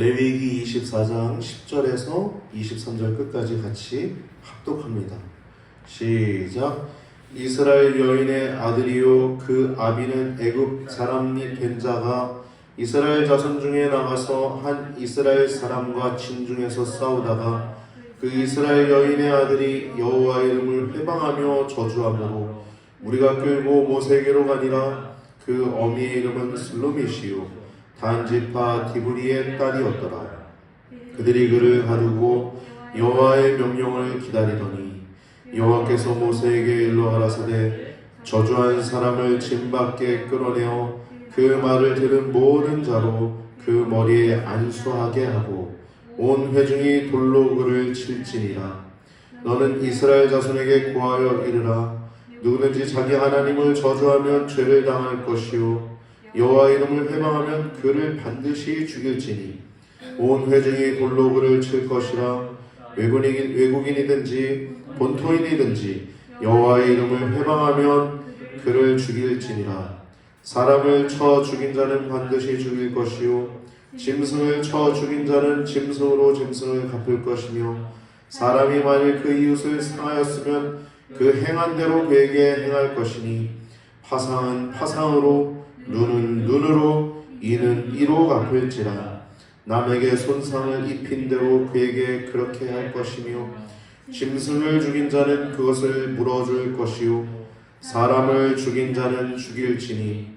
레위기 24장 10절에서 23절 끝까지 같이 합독합니다. 시작. 이스라엘 여인의 아들이요 그 아비는 애굽 사람이 된 자가 이스라엘 자손 중에 나가서 한 이스라엘 사람과 진중에서 싸우다가 그 이스라엘 여인의 아들이 여호와 이름을 회방하며 저주하므로 우리가 끌고 모세에게로 가니라. 그 어미의 이름은 슬로밋이요 단지파 디브리의 딸이었더라. 그들이 그를 가두고 여호와의 명령을 기다리더니 여호와께서 모세에게 일러 가라사대 저주한 사람을 진 밖에 끌어내어 그 말을 들은 모든 자로 그 머리에 안수하게 하고 온 회중이 돌로 그를 칠지니라. 너는 이스라엘 자손에게 고하여 이르라. 누구든지 자기 하나님을 저주하면 죄를 당할 것이요 여호와 이름을 회방하면 그를 반드시 죽일지니 온 회중이 돌로 그를 칠 것이라. 외국인이든지 본토인이든지 여호와의 이름을 회방하면 그를 죽일지니라. 사람을 쳐 죽인 자는 반드시 죽일 것이요 짐승을 쳐 죽인 자는 짐승으로 짐승을 갚을 것이며 사람이 만일 그 이웃을 상하였으면 그 행한 대로 그에게 행할 것이니 파상은 파상으로 눈은 눈으로 이는 이로 갚을지라. 남에게 손상을 입힌 대로 그에게 그렇게 할 것이며 짐승을 죽인 자는 그것을 물어줄 것이요 사람을 죽인 자는 죽일지니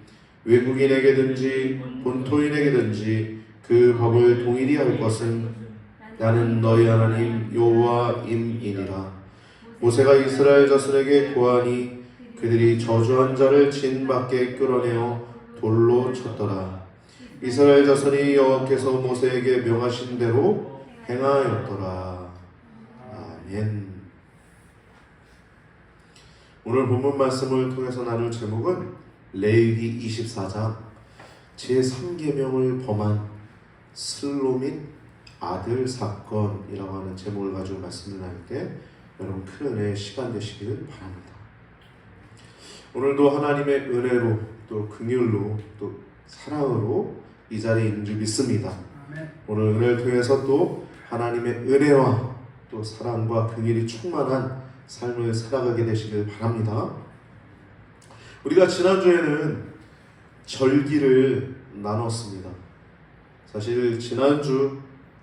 외국인에게든지 본토인에게든지 그 법을 동일히 할 것은 나는 너희 하나님 여호와임이니라. 모세가 이스라엘 자손에게 고하니 그들이 저주한 자를 진 밖에 끌어내어 돌로 쳤더라. 이스라엘 자손이 여호와께서 모세에게 명하신 대로 행하였더라. 아멘. 오늘 본문 말씀을 통해서 나눌 제목은 레위기 24장 제3계명을 범한 슬로밋 아들 사건이라고 하는 제목을 가지고 말씀을 나눌 때 여러분 큰 은혜의 시간 되시기를 바랍니다. 오늘도 하나님의 은혜로 또 긍휼로 또 사랑으로 이 자리에 있는 줄 믿습니다. 오늘 은혜를 통해서 또 하나님의 은혜와 또 사랑과 긍휼이 충만한 삶을 살아가게 되시길 바랍니다. 우리가 지난주에는 절기를 나눴습니다. 사실 지난주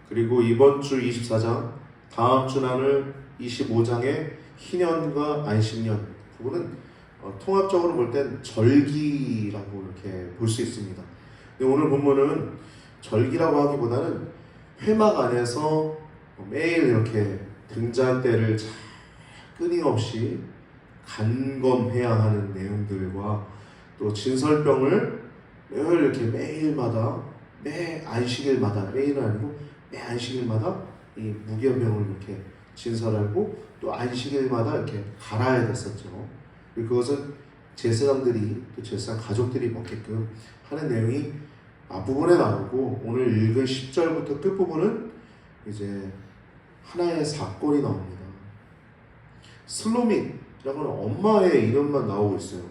그리고 이번 주 24장 다음 주 나눌 25장의 희년과 안식년 부분은 통합적으로 볼 땐 절기라고 이렇게 볼 수 있습니다. 근데 오늘 본문은 절기라고 하기보다는 회막 안에서 매일 이렇게 등잔대를 끊임없이 간검해야 하는 내용들과 또 진설병을 늘 이렇게 매일마다 매 안식일마다 매일은 아니고 매 안식일마다 이 무교병을 이렇게 진설하고 또 안식일마다 이렇게 갈아야 됐었죠. 그것은 제사장들이 또 제사장 가족들이 먹게끔 하는 내용이 앞부분에 나오고 오늘 읽은 10절부터 끝부분은 이제 하나의 사건이 나옵니다. 슬로밋이라고는 엄마의 이름만 나오고 있어요.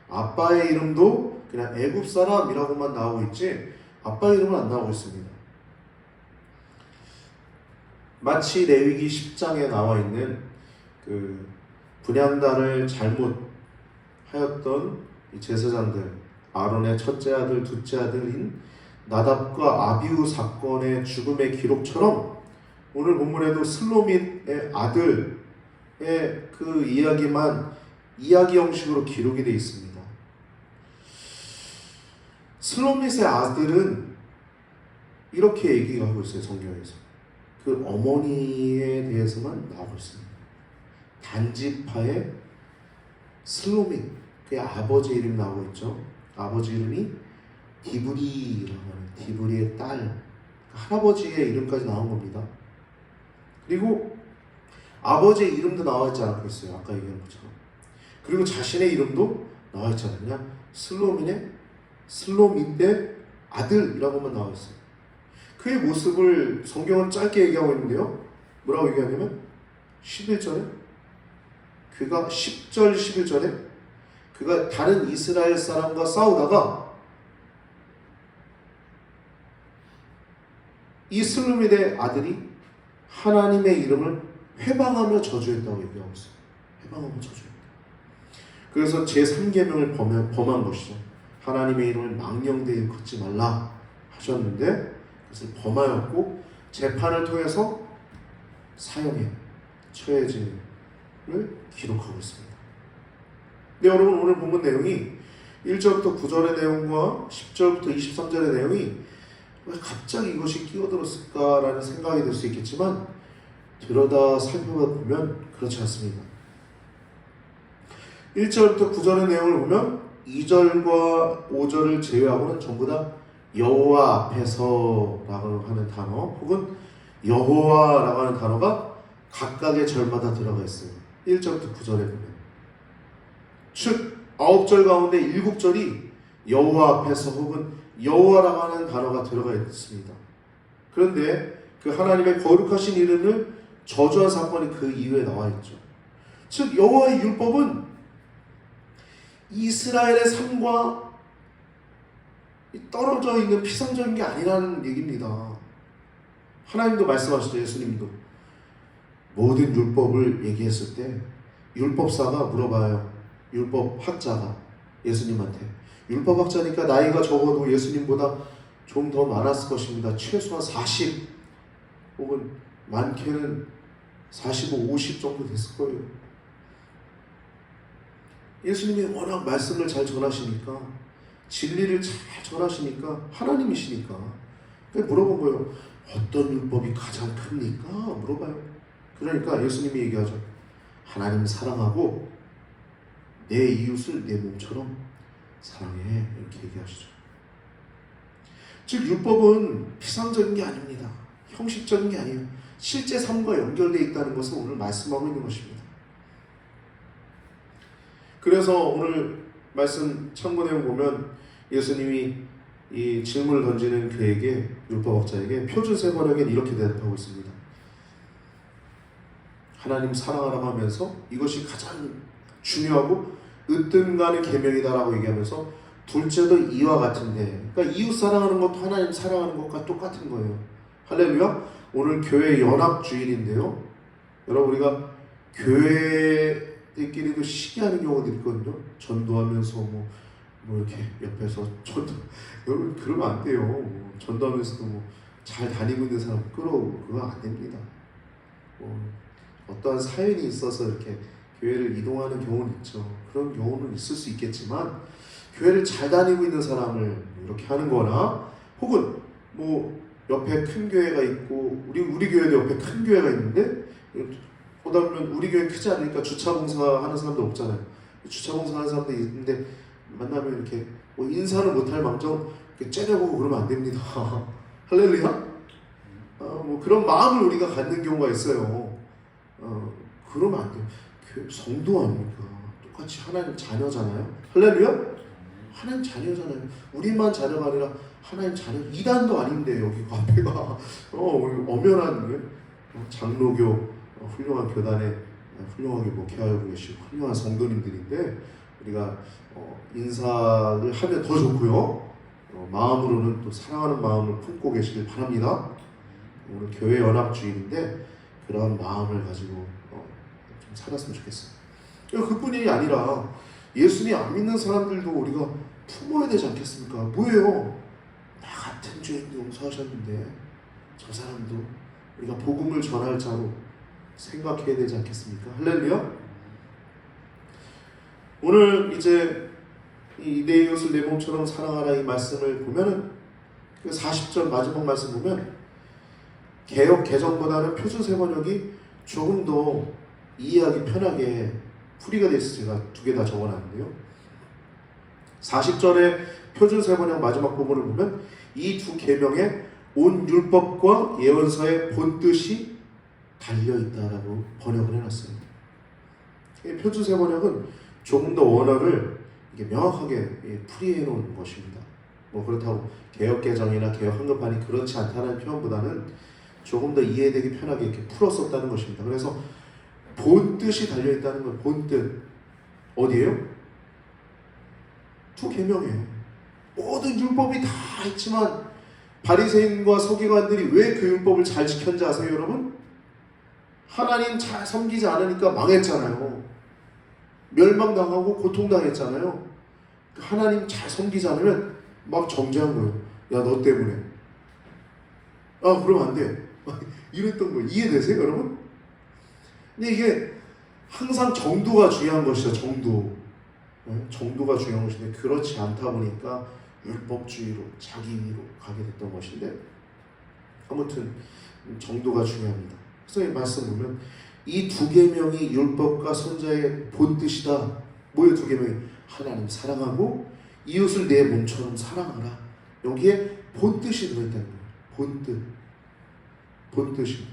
아빠의 이름도 그냥 애굽 사람이라고만 나오고 있지 아빠의 이름은 안 나오고 있습니다. 마치 레위기 10장에 나와 있는 그 분향단을 잘못 하였던 이 제사장들 아론의 첫째 아들 둘째 아들인 나답과 아비후 사건의 죽음의 기록처럼 오늘 본문에도 슬로밋의 아들의 그 이야기만 이야기 형식으로 기록이 되어 있습니다. 슬로밋의 아들은 이렇게 얘기하고 있어요. 성경에서 그 어머니에 대해서만 나오고 있습니다. 단지파의 슬로밋 그의 아버지 이름이 나오고 있죠. 아버지 이름이 디브리라고 하는 디브리의 딸 할아버지의 이름까지 나온 겁니다. 그리고 아버지의 이름도 나와 있지 않고 있어요. 아까 얘기한 것처럼. 그리고 자신의 이름도 나와 있지 않느냐. 슬로밋의 아들이라고만 나와 있어요. 그의 모습을 성경은 짧게 얘기하고 있는데요. 뭐라고 얘기하냐면 11절에 그가 10절 11절에 그가 다른 이스라엘 사람과 싸우다가 이 슬로미드의 아들이 하나님의 이름을 회방하며 저주했다고 얘기하고 있어요. 회방하며 저주했다. 그래서 제3계명을 범한 것이죠. 하나님의 이름을 망령되이 걷지 말라 하셨는데 그것을 범하였고 재판을 통해서 사형에 처해짐을 기록하고 있습니다. 네, 여러분 오늘 본문 내용이 1절부터 9절의 내용과 10절부터 23절의 내용이 왜 갑자기 이것이 끼어들었을까라는 생각이 들 수 있겠지만 들여다 살펴보면 그렇지 않습니다. 1절부터 9절의 내용을 보면 2절과 5절을 제외하고는 전부 다 여호와 앞에서라고 하는 단어 혹은 여호와라고 하는 단어가 각각의 절마다 들어가 있어요. 1절부터 9절에 보면 즉 9절 가운데 7절이 여호와 앞에서 혹은 여호와라고 하는 단어가 들어가 있습니다. 그런데 그 하나님의 거룩하신 이름을 저주한 사건이 그 이후에 나와 있죠. 즉 여호와의 율법은 이스라엘의 삶과 떨어져 있는 피상적인 게 아니라는 얘기입니다. 하나님도 말씀하시죠. 예수님도 모든 율법을 얘기했을 때 율법사가 물어봐요. 율법학자가 예수님한테 율법학자니까 나이가 적어도 예수님보다 좀 더 많았을 것입니다. 최소한 40 혹은 많게는 45, 50 정도 됐을 거예요. 예수님이 워낙 말씀을 잘 전하시니까 진리를 잘 전하시니까 하나님이시니까 물어본 거예요. 어떤 율법이 가장 큽니까? 물어봐요. 그러니까 예수님이 얘기하죠. 하나님 사랑하고 내 이웃을 내 몸처럼 사랑해 이렇게 얘기하시죠. 즉 율법은 피상적인 게 아닙니다. 형식적인 게 아니에요. 실제 삶과 연결되어 있다는 것을 오늘 말씀하고 있는 것입니다. 그래서 오늘 말씀 참고 내용 보면 예수님이 이 질문을 던지는 그에게 율법학자에게 표준 세번역엔 이렇게 대답하고 있습니다. 하나님 사랑하라고 하면서 이것이 가장 중요하고 으뜸가는 계명이다라고 얘기하면서 둘째도 이와 같은데, 그러니까 이웃 사랑하는 것도 하나님 사랑하는 것과 똑같은 거예요. 할렐루야. 오늘 교회 연합 주일인데요. 여러분 우리가 교회들끼리도 시기하는 경우도 있거든요. 전도하면서 뭐 이렇게 옆에서 전도 여러분 그러면 안 돼요. 전도하면서도 잘 다니고 있는 사람 끌어오고 그거 안 됩니다. 어떠한 사연이 있어서 이렇게 교회를 이동하는 경우는 있죠. 그런 경우는 있을 수 있겠지만 교회를 잘 다니고 있는 사람을 이렇게 하는 거나 혹은 옆에 큰 교회가 있고 우리 교회도 옆에 큰 교회가 있는데 보다 보면 우리 교회 크지 않으니까 주차 봉사하는 사람도 없잖아요. 주차 봉사하는 사람도 있는데 만나면 이렇게 인사를 못할 망정 째려보고 그러면 안 됩니다. 할렐루야? 그런 마음을 우리가 갖는 경우가 있어요. 그러면 안 돼요. 성도 아닙니까? 똑같이 하나님 자녀잖아요. 할렐루야? 하나님 자녀잖아요. 우리만 자녀가 아니라 하나님 자녀. 이단도 아닌데 여기 앞에가 엄연한 장로교 훌륭한 교단에 훌륭하게 목회하고 계시고 훌륭한 성도님들인데 우리가 인사를 하면 더 좋고요. 마음으로는 또 사랑하는 마음을 품고 계시길 바랍니다. 오늘 교회 연합 주일인데 그런 마음을 가지고 좀 살았으면 좋겠어요. 그뿐이 아니라 예수님 안 믿는 사람들도 우리가 품어야 되지 않겠습니까? 뭐예요? 나 같은 죄인도 용서하셨는데 저 사람도 우리가 복음을 전할 자로 생각해야 되지 않겠습니까? 할렐루야. 오늘 이제 내 이웃을 내 몸처럼 사랑하라 이 말씀을 보면은 그 40절 마지막 말씀 보면 개역 개정보다는 표준 세번역이 조금 더 이해하기 편하게 풀이가 돼서 제가 두 개 다 적어놨는데요. 40절의 표준 세번역 마지막 부분을 보면 이 두 계명에 온 율법과 예언서의 본뜻이 달려있다라고 번역을 해놨어요. 표준 세번역은 조금 더 원어를 이게 명확하게 풀이해 놓은 것입니다. 그렇다고 개역 개정이나 개역 한글판이 그렇지 않다는 표현보다는 조금 더 이해되기 편하게 이렇게 풀었었다는 것입니다. 그래서 본뜻이 달려있다는 건 본뜻 어디예요? 두 계명이에요. 모든 율법이 다 있지만 바리새인과 서기관들이 왜 그 율법을 잘 지켰는지 아세요, 여러분? 하나님 잘 섬기지 않으니까 망했잖아요. 멸망당하고 고통당했잖아요. 하나님 잘 섬기지 않으면 막 정죄한 거예요. 야, 너 때문에. 아, 그러면 안 돼. 이랬던 거예요. 이해되세요, 여러분? 근데 이게 항상 정도가 중요한 것이죠. 정도. 정도가 중요한 것인데 그렇지 않다 보니까 율법주의로 자기 위로 가게 됐던 것인데, 아무튼 정도가 중요합니다. 그래서 이 말씀 보면 이 두 계명이 율법과 선자의 본뜻이다. 뭐예요, 두 계명이? 하나님 사랑하고 이웃을 내 몸처럼 사랑하라. 여기에 본뜻이 들어있다는 거예요. 본뜻입니다.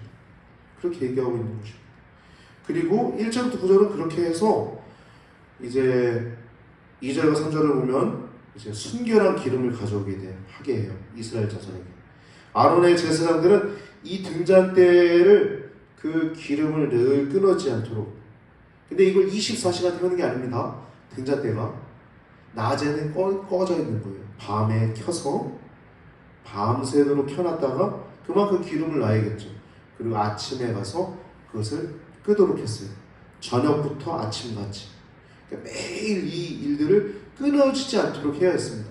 그렇게 얘기하고 있는 것입니다. 그리고 1절부터 9절은 그렇게 해서 이제 2절과 3절을 보면 이제 순결한 기름을 가져오게 하게 해요. 이스라엘 자손에게. 아론의 제사장들은 이 등잔대를 그 기름을 늘 끊어지지 않도록. 근데 이걸 24시간 태우는 게 아닙니다. 등잔대가 낮에는 꺼져 있는 거예요. 밤에 켜서 밤새도록 켜놨다가 그만큼 기름을 놔야겠죠. 그리고 아침에 가서 그것을 끄도록 했어요. 저녁부터 아침까지. 그러니까 매일 이 일들을 끊어지지 않도록 해야 했습니다.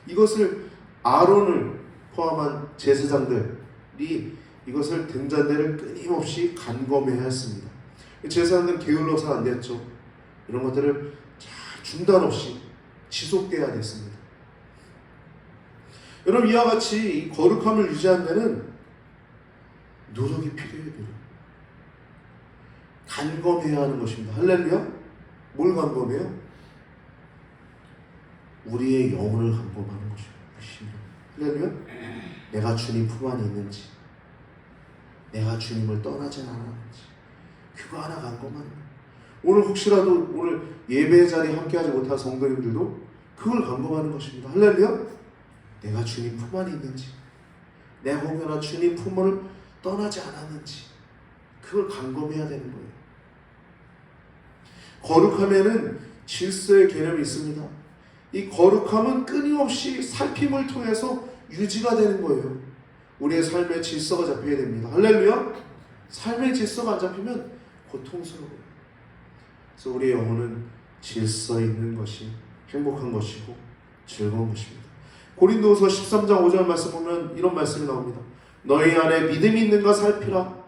이것을 아론을 포함한 제사장들이 이것을 등잔대를 끊임없이 간검해야 했습니다. 제사장들은 게을러서 안 됐죠. 이런 것들을 잘 중단 없이 지속돼야 됐습니다. 여러분, 이와 같이 이 거룩함을 유지하는 데는 노력이 필요해요. 간검해야 하는 것입니다. 할렐루야. 뭘 간검해요? 우리의 영혼을 간검하는 것입니다. 할렐루야. 내가 주님 품 안에 있는지, 내가 주님을 떠나지 않았는지, 그거 하나 간검하는 거예요. 오늘 혹시라도 오늘 예배 자리에 함께하지 못한 성도님들도 그걸 간검하는 것입니다. 할렐루야. 내가 주님 품 안에 있는지, 내가 혹여나 주님 품을 떠나지 않았는지, 그걸 간검해야 되는 거예요. 거룩함에는 질서의 개념이 있습니다. 이 거룩함은 끊임없이 살핌을 통해서 유지가 되는 거예요. 우리의 삶의 질서가 잡혀야 됩니다. 할렐루야. 삶의 질서가 안 잡히면 고통스러워요. 그래서 우리의 영혼은 질서 있는 것이 행복한 것이고 즐거운 것입니다. 고린도후서 13장 5절 말씀 보면 이런 말씀이 나옵니다. 너희 안에 믿음이 있는가 살피라.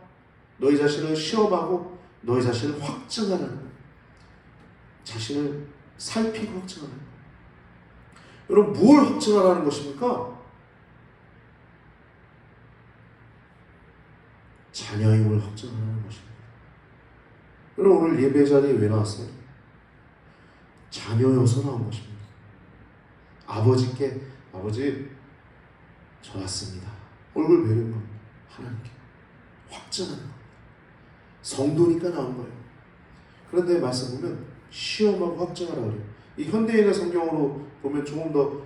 너희 자신을 시험하고 너희 자신을 확증하라는 거예요. 자신을 살피고 확증하라는 거예요. 여러분, 뭘 확증하라는 것입니까? 자녀임을 확증하라는 것입니다. 여러분, 오늘 예배 자리에 왜 나왔어요? 자녀여서 나온 것입니다. 아버지께, 아버지 저 왔습니다. 얼굴 베는 겁니다. 하나님께 확증하는 겁니다. 성도니까 나온 거예요. 그런데 말씀 보면 시험하고 확증하라고 그래요. 이 현대인의 성경으로 보면 조금 더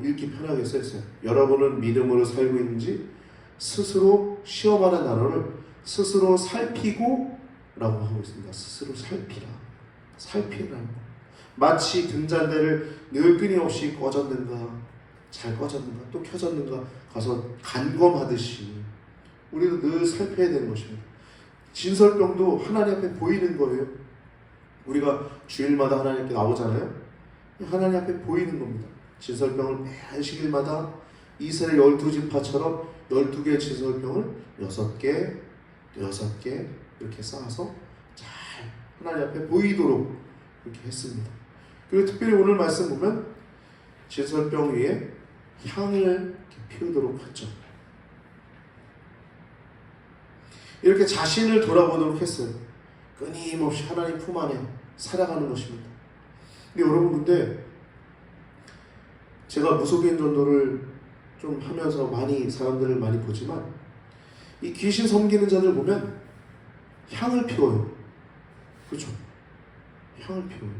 읽기 편하게 써있어요. 여러분은 믿음으로 살고 있는지 스스로 시험하는 단어를 스스로 살피고 라고 하고 있습니다. 스스로 살피라. 살피라는 거. 마치 등잔대를 늘 끊임없이 꺼졌는가, 잘 꺼졌는가, 또 켜졌는가 가서 간검하듯이 우리도 늘 살펴야 되는 것입니다. 진설병도 하나님 앞에 보이는 거예요. 우리가 주일마다 하나님께 나오잖아요. 하나님 앞에 보이는 겁니다. 진설병을 매 안식일마다 이스라엘 12지파처럼 12개의 진설병을 6개 이렇게 쌓아서 잘 하나님 앞에 보이도록 이렇게 했습니다. 그리고 특별히 오늘 말씀 보면 진설병 위에 향을 이렇게 피우도록 했죠. 이렇게 자신을 돌아보도록 했어요. 끊임없이 하나님 품 안에 살아가는 것입니다. 근데 여러분, 근데 제가 무속인 전도를 좀 하면서 사람들을 많이 보지만 이 귀신 섬기는 자들 보면 향을 피워요. 그렇죠? 향을 피워요.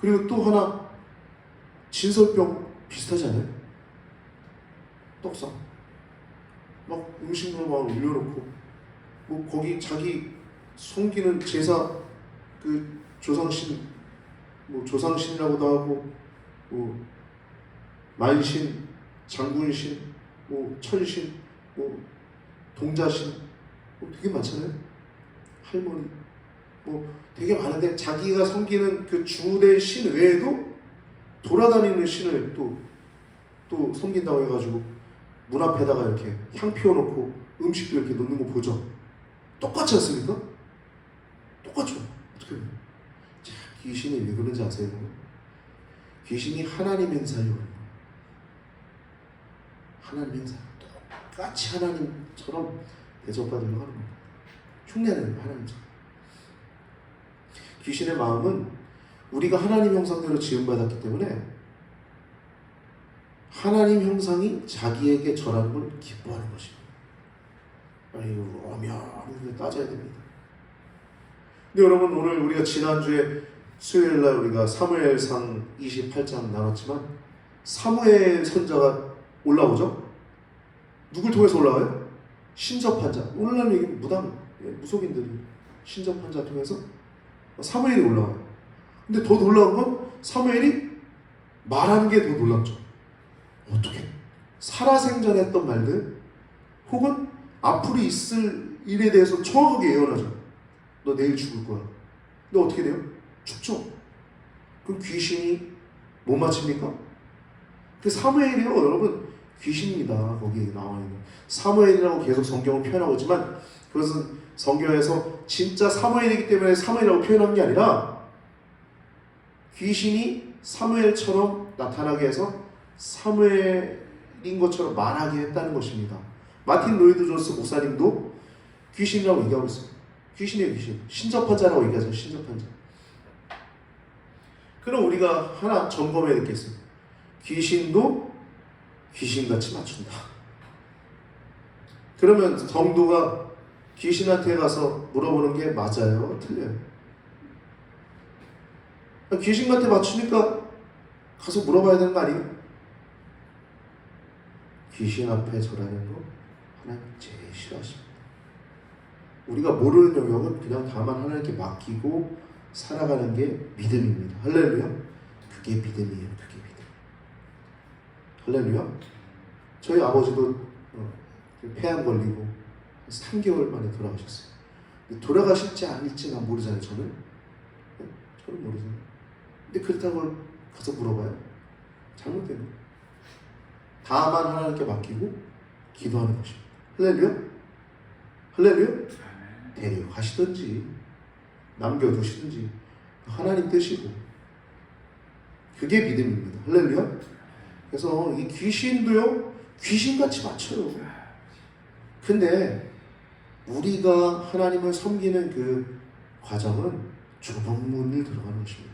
그리고 또 하나, 진설병 비슷하지 않아요? 떡상 막 음식물 막 올려놓고 뭐 거기 자기 섬기는 제사 그 조상신, 뭐 조상신이라고도 하고 뭐 만신, 장군신, 뭐 천신, 뭐 동자신, 뭐 되게 많잖아요. 할머니, 뭐 되게 많은데 자기가 섬기는 그 주된 신 외에도 돌아다니는 신을 또 섬긴다고 해가지고 문 앞에다가 이렇게 향 피워놓고 음식도 이렇게 놓는 거 보죠. 똑같지 않습니까? 똑같죠. 어떻게 해요? 자, 귀신이 왜 그런지 아세요? 귀신이 하나님 행사를 하는 거예요. 하나님 행사. 똑같이 하나님처럼 대접받으려고 하는 겁니다. 흉내내는 거예요, 하나님처럼. 귀신의 마음은 우리가 하나님 형상대로 지음받았기 때문에 하나님 형상이 자기에게 절하는 걸 기뻐하는 것입니다. 아이고, 엄연하게 따져야 됩니다. 근데 여러분, 오늘 우리가 지난주에 수요일날 우리가 사무엘상 28장 나눴지만 사무엘 선자가 올라오죠? 누굴 통해서 올라와요? 신접한 자. 오늘날 얘기 무당, 무속인들이 신접한 자 통해서 사무엘이 올라와요. 근데 더 놀라운 건 사무엘이 말하는 게 더 놀랍죠. 어떻게? 살아생전했던 말들 혹은 앞으로 있을 일에 대해서 정확하게 예언하죠. 너 내일 죽을 거야. 근데 어떻게 돼요? 죽죠. 그럼 귀신이 못 맞춥니까? 그 사무엘이요, 여러분, 귀신입니다. 거기에 나와 있는 사무엘이라고 계속 성경을 표현하고 있지만 그것은 성경에서 진짜 사무엘이기 때문에 사무엘이라고 표현한 게 아니라 귀신이 사무엘처럼 나타나게 해서 사무엘인 것처럼 말하게 했다는 것입니다. 마틴 로이드 존스 목사님도 귀신이라고 얘기하고 있어요. 귀신이에요, 귀신. 신접한 자라고 얘기하죠. 신접한 자. 그럼 우리가 하나 점검해야 될 게 있어요. 귀신도 귀신같이 맞춘다. 그러면 성도가 귀신한테 가서 물어보는 게 맞아요? 틀려요? 귀신한테 맞추니까 가서 물어봐야 되는 거 아니에요? 귀신 앞에 절하는 거 하나님 제일 싫어하십니다. 우리가 모르는 영역은 그냥 다만 하나님께 맡기고 살아가는 게 믿음입니다. 할렐루야. 그게 믿음이에요. 그게 믿음. 할렐루야. 저희 아버지도 폐암 걸리고 3개월 만에 돌아가셨어요. 돌아가실지 아닐지 난 모르잖아요. 저는 모르잖아요. 근데 그렇다고 가서 물어봐요? 잘못된 거예요. 다만 하나님께 맡기고 기도하는 것입니다. 할렐루야. 할렐루야. 데려가시든지 남겨두시든지 하나님 뜻이고 그게 믿음입니다. 할렐루야. 그래서 이 귀신도요, 귀신같이 맞춰요. 근데 우리가 하나님을 섬기는 그 과정은 좁은 문을 들어가는 것입니다.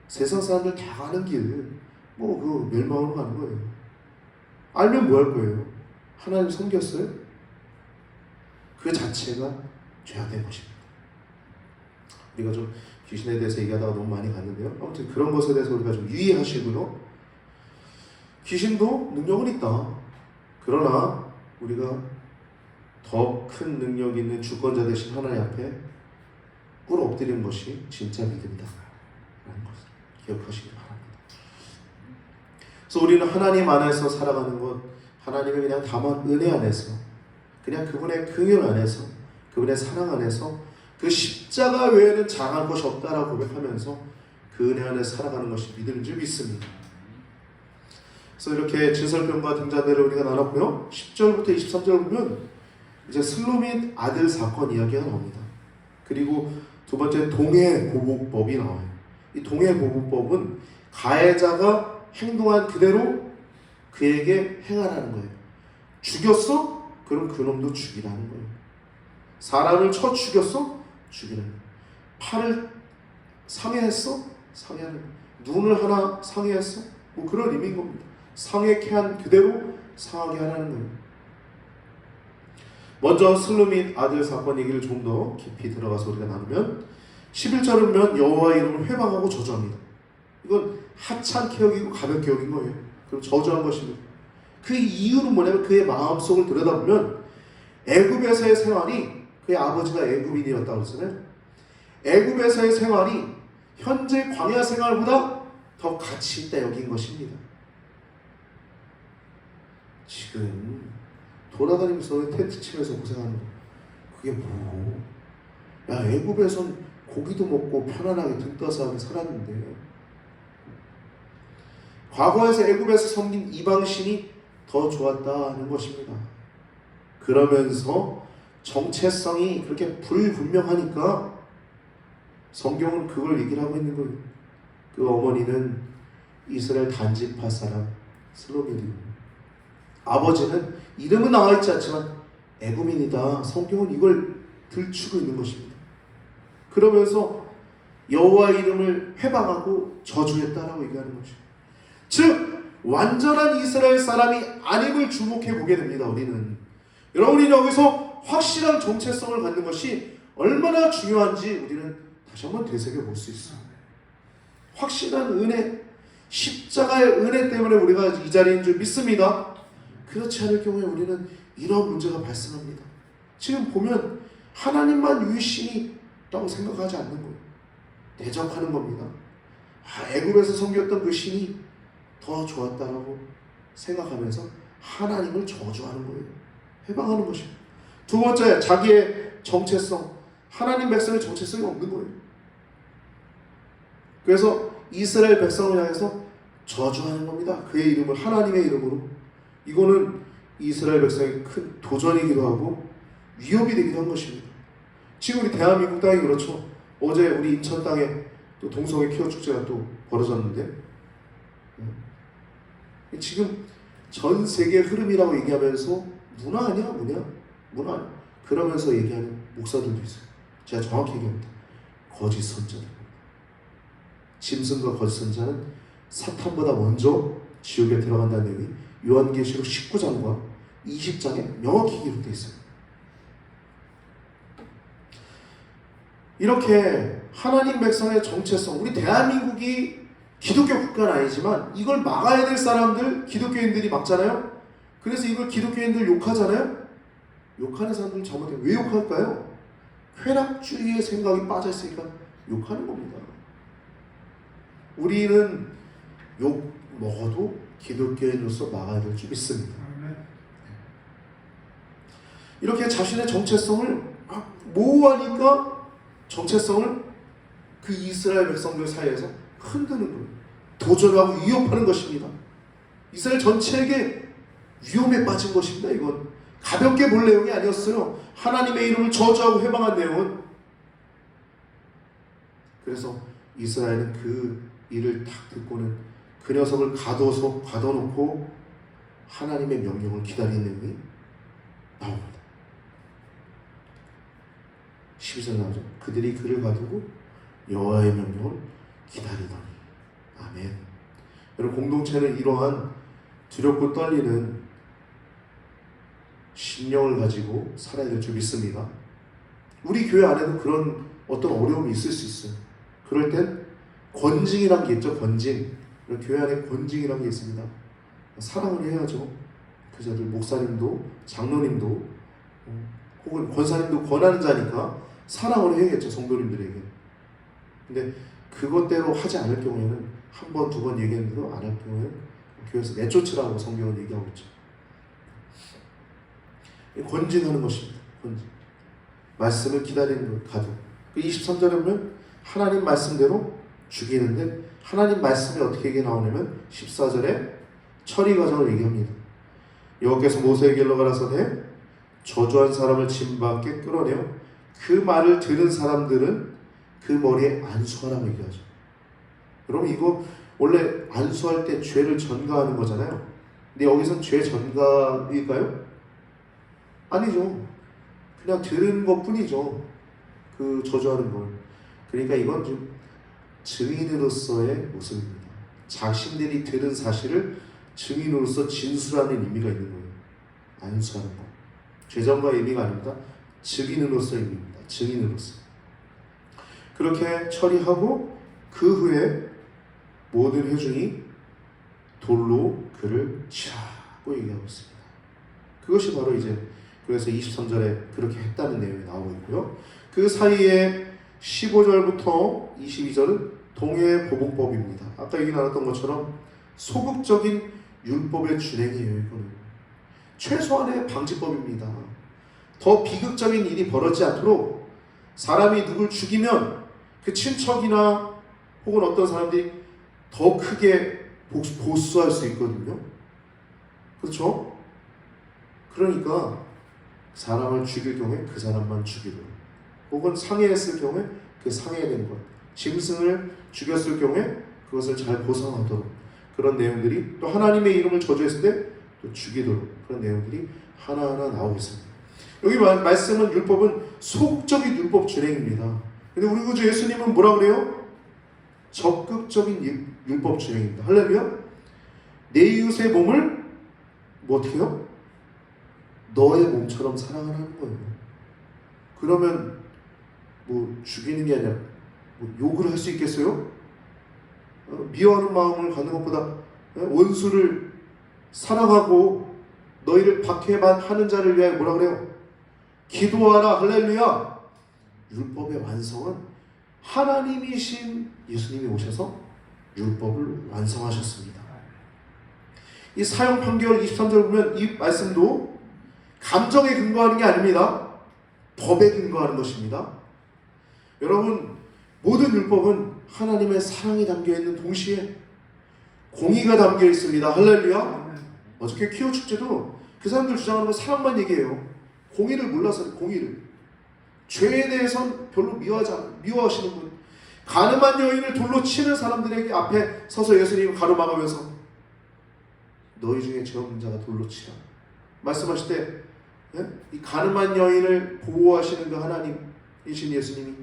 세상 사람들 다 가는 길, 그 멸망으로 가는 거예요. 알면 뭐 할 거예요? 하나님 섬겼어요? 그 자체가 죄악된 것입니다. 우리가 좀 귀신에 대해서 얘기하다가 너무 많이 갔는데요. 아무튼 그런 것에 대해서 우리가 좀 유의하시고요. 귀신도 능력은 있다. 그러나 우리가 더 큰 능력 있는 주권자 되신 하나님 앞에 꿇어 엎드리는 것이 진짜 믿음이다 라는 것을 기억하시기 바랍니다. 그래서 우리는 하나님 안에서 살아가는 것, 하나님의 그냥 다만 은혜 안에서, 그냥 그분의 긍휼 안에서, 그분의 사랑 안에서 그 십자가 외에는 장할 것이 없다라고 고백하면서 그 은혜 안에 살아가는 것이 믿음인 줄 믿습니다. 그래서 이렇게 진설병과 등잔대를 우리가 나눴고요. 10절부터 23절 보면 이제 슬로밋 아들 사건 이야기가 나옵니다. 그리고 두 번째 동해보복법이 나와요. 이 동해보복법은 가해자가 행동한 그대로 그에게 행하라는 거예요. 죽였어? 그럼 그놈도 죽이라는 거예요. 사람을 쳐 죽였어? 죽이라는 거예요. 팔을 상해했어? 상해하는 거예요. 눈을 하나 상해했어? 그런 의미인 겁니다. 상해케 한 그대로 상하게 하라는 거예요. 먼저 슬로밋 아들 사건 얘기를 좀 더 깊이 들어가서 우리가 나누면 11절을 보면 여호와의 이름을 회방하고 저주합니다. 이건 하찮게 여기고 가볍게 여긴 거예요. 그럼 저주한 것입니다. 그 이유는 뭐냐면 그의 마음속을 들여다보면 애굽에서의 생활이, 그의 아버지가 애굽인이었다고 했잖아요. 애굽에서의 생활이 현재 광야 생활보다 더 가치 있다 여긴 것입니다. 지금 돌아다니면서 텐트 치면서 고생하는 거 그게 뭐고? 야, 애굽에선 고기도 먹고 편안하게 등 떠서 살았는데 과거에서 애굽에서 섬긴 이방신이 더 좋았다는 것입니다. 그러면서 정체성이 그렇게 불분명하니까 성경은 그걸 얘기를 하고 있는 거예요. 그 어머니는 이스라엘 단지파 사람 슬로미디, 아버지는 이름은 나와 있지 않지만 애굽인이다. 성경은 이걸 들추고 있는 것입니다. 그러면서 여호와의 이름을 회방하고 저주했다라고 얘기하는 거죠. 즉 완전한 이스라엘 사람이 아님을 주목해 보게 됩니다. 우리는 여러분이 여기서 확실한 정체성을 갖는 것이 얼마나 중요한지 우리는 다시 한번 되새겨 볼 수 있어요. 확실한 은혜, 십자가의 은혜 때문에 우리가 이 자리인 줄 믿습니다. 그렇지 않을 경우에 우리는 이런 문제가 발생합니다. 지금 보면 하나님만 유일신이라고 생각하지 않는 거예요. 대적하는 겁니다. 애굽에서 섬겼던 그 신이 더 좋았다라고 생각하면서 하나님을 저주하는 거예요. 해방하는 것입니다. 두 번째, 자기의 정체성, 하나님 백성의 정체성이 없는 거예요. 그래서 이스라엘 백성을 향해서 저주하는 겁니다. 그의 이름을, 하나님의 이름으로. 이거는 이스라엘 백성의 큰 도전이기도 하고 위협이 되기도 한 것입니다. 지금 우리 대한민국 땅이 그렇죠. 어제 우리 인천 땅에 또 동성애 퀴어 축제가 또 벌어졌는데 지금 전 세계 흐름이라고 얘기하면서 문화 아니야? 문화 아니야? 그러면서 얘기하는 목사들도 있어요. 제가 정확히 얘기합니다. 거짓 선자들. 짐승과 거짓 선자는 사탄보다 먼저 지옥에 들어간다는 내용이 요한계시록 19장과 20장에 명확히 기록되어 있어요. 이렇게 하나님 백성의 정체성, 우리 대한민국이 기독교 국가는 아니지만 이걸 막아야 될 사람들, 기독교인들이 막잖아요. 그래서 이걸 기독교인들 욕하잖아요. 욕하는 사람들 잘못해. 왜 욕할까요? 쾌락주의의 생각이 빠져있으니까 욕하는 겁니다. 우리는 욕 먹어도 기독교인으로서 막아야 될 줄 믿습니다. 이렇게 자신의 정체성을 모호하니까 정체성을 그 이스라엘 백성들 사이에서 흔드는 거예요. 도전하고 위협하는 것입니다. 이스라엘 전체에게 위험에 빠진 것입니다. 이건 가볍게 볼 내용이 아니었어요. 하나님의 이름을 저주하고 회방한 내용은. 그래서 이스라엘은 그 일을 딱 듣고는 그 녀석을 가둬놓고 하나님의 명령을 기다리는 내용이 나옵니다. 12절 나오죠. 그들이 그를 가두고 여호와의 명령을 기다리더니. 아멘. 여러분, 공동체는 이러한 두렵고 떨리는 신령을 가지고 살아야 될 줄 믿습니다. 우리 교회 안에도 그런 어떤 어려움이 있을 수 있어요. 그럴 땐 권징이란 게 있죠. 권징. 교회 안에 권징이란 게 있습니다. 사랑을 해야죠. 그자들, 목사님도 장로님도 혹은 권사님도 권하는 자니까 사랑을 해야겠죠. 성도님들에게. 근데 그것대로 하지 않을 경우에는 한 번, 두 번 얘기했는데도 안 할 경우에는 교회에서 내쫓으라고 성경은 얘기하고 있죠. 권징하는 것입니다. 권징. 말씀을 기다리는 것, 가도. 23절에 보면 하나님 말씀대로 죽이는데 하나님 말씀이 어떻게 나오냐면 14절에 처리 과정을 얘기합니다. 여호와께서 모세에게로 가라사대 저주한 사람을 진 밖에 끌어내어 그 말을 들은 사람들은 그 머리에 안수하라고 얘기하죠. 여러분, 이거 원래 안수할 때 죄를 전가하는 거잖아요. 근데 여기서는 죄 전가일까요? 아니죠. 그냥 들은 것 뿐이죠. 그 저주하는 걸. 그러니까 이건 좀 증인으로서의 모습입니다. 자신들이 들은 사실을 증인으로서 진술하는 의미가 있는 거예요. 안수하는 거. 죄전가의 의미가 아닙니다. 증인으로서의 의미입니다. 증인으로서. 그렇게 처리하고 그 후에 모든 회중이 돌로 그를 치라고 얘기하고 있습니다. 그것이 바로 이제 그래서 23절에 그렇게 했다는 내용이 나오고 있고요. 그 사이에 15절부터 22절은 동해의 보복법입니다. 아까 얘기 나눴던 것처럼 소극적인 율법의 준행이에요. 이거는 최소한의 방지법입니다. 더 비극적인 일이 벌어지지 않도록 사람이 누굴 죽이면 그 친척이나 혹은 어떤 사람들이 더 크게 보수할 수 있거든요. 그렇죠? 그러니까 사람을 죽일 경우에 그 사람만 죽이도록, 혹은 상해했을 경우에 그 상해된 것, 짐승을 죽였을 경우에 그것을 잘 보상하도록, 그런 내용들이, 또 하나님의 이름을 저주했을 때 또 죽이도록, 그런 내용들이 하나하나 나오고 있습니다. 여기 말씀은, 율법은 소극적인 율법 준행입니다. 근데 우리 구주 예수님은 뭐라 그래요? 적극적인 율법 준행입니다. 할렐루야. 내 이웃의 몸을 뭐 어떻게 해요? 너의 몸처럼 사랑하라는 거예요. 그러면 뭐 죽이는 게 아니라 뭐 욕을 할 수 있겠어요? 미워하는 마음을 갖는 것보다 원수를 사랑하고 너희를 박해만 하는 자를 위하여 뭐라 그래요? 기도하라. 할렐루야. 율법의 완성은 하나님이신 예수님이 오셔서 율법을 완성하셨습니다. 이 사형 판결 23절 보면 이 말씀도 감정에 근거하는 게 아닙니다. 법에 근거하는 것입니다. 여러분, 모든 율법은 하나님의 사랑이 담겨있는 동시에 공의가 담겨 있습니다. 할렐루야. 어저께 퀴어 축제도 그 사람들 주장하는 거 사랑만 얘기해요. 공의를 몰라서. 공의를, 죄에 대해서는 별로 미워하시는 분, 가늠한 여인을 돌로 치는 사람들에게 앞에 서서 예수님이 가로막으면서 너희 중에 죄 없는 자가 돌로 치라 말씀하실 때, 이 가늠한 여인을 보호하시는 그 하나님이신 예수님이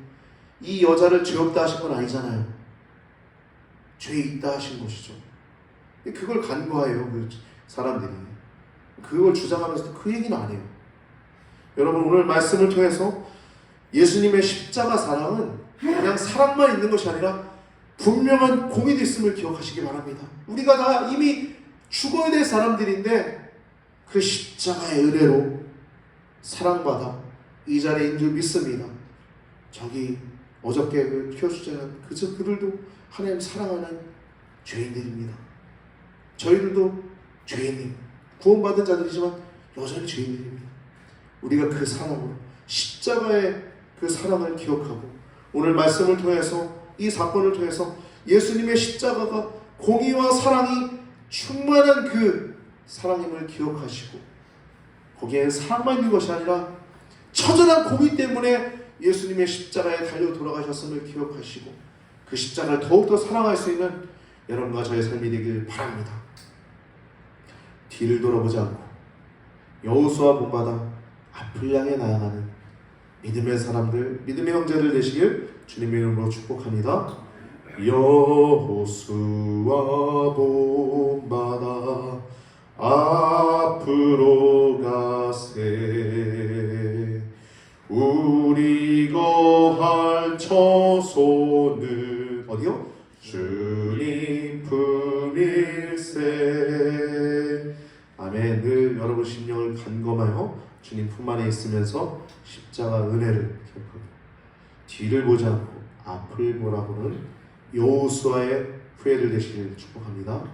이 여자를 죄 없다 하신 건 아니잖아요. 죄 있다 하신 것이죠. 그걸 간과해요, 그 사람들이. 그걸 주장하면서 그 얘기는 안 해요. 여러분, 오늘 말씀을 통해서 예수님의 십자가 사랑은 그냥 사랑만 있는 것이 아니라 분명한 공의도 있음을 기억하시기 바랍니다. 우리가 다 이미 죽어야 될 사람들인데 그 십자가의 은혜로 사랑받아 이 자리에 있는 줄 믿습니다. 저기 어저께 그 퀴어주제는 그들도 하나님 사랑하는 죄인들입니다. 저희들도 죄인입니다. 구원받은 자들이지만 여전히 죄인들입니다. 우리가 그 사랑으로, 십자가의 그 사랑을 기억하고, 오늘 말씀을 통해서, 이 사건을 통해서 예수님의 십자가가 공의와 사랑이 충만한 그 사랑임을 기억하시고, 거기에 사랑만 있는 것이 아니라 처절한 공의 때문에 예수님의 십자가에 달려 돌아가셨음을 기억하시고, 그 십자가를 더욱더 사랑할 수 있는 여러분과 저의 삶이 되길 바랍니다. 뒤를 돌아보지 않고 여호수아 본받아 앞을 향해 나아가는 믿음의 사람들, 믿음의 형제들 되시길 주님의 이름으로 축복합니다. 여호수아 본받아 앞으로 가세, 우리 거할 처소는 어디요? 주님 품일세. 아멘. 늘 여러분 심령을 간검하여 주님 품 안에 있으면서 십자가 은혜를 기억하고 뒤를 보지 않고 앞을 보라고는 여호수아의 후예들 되시길 축복합니다.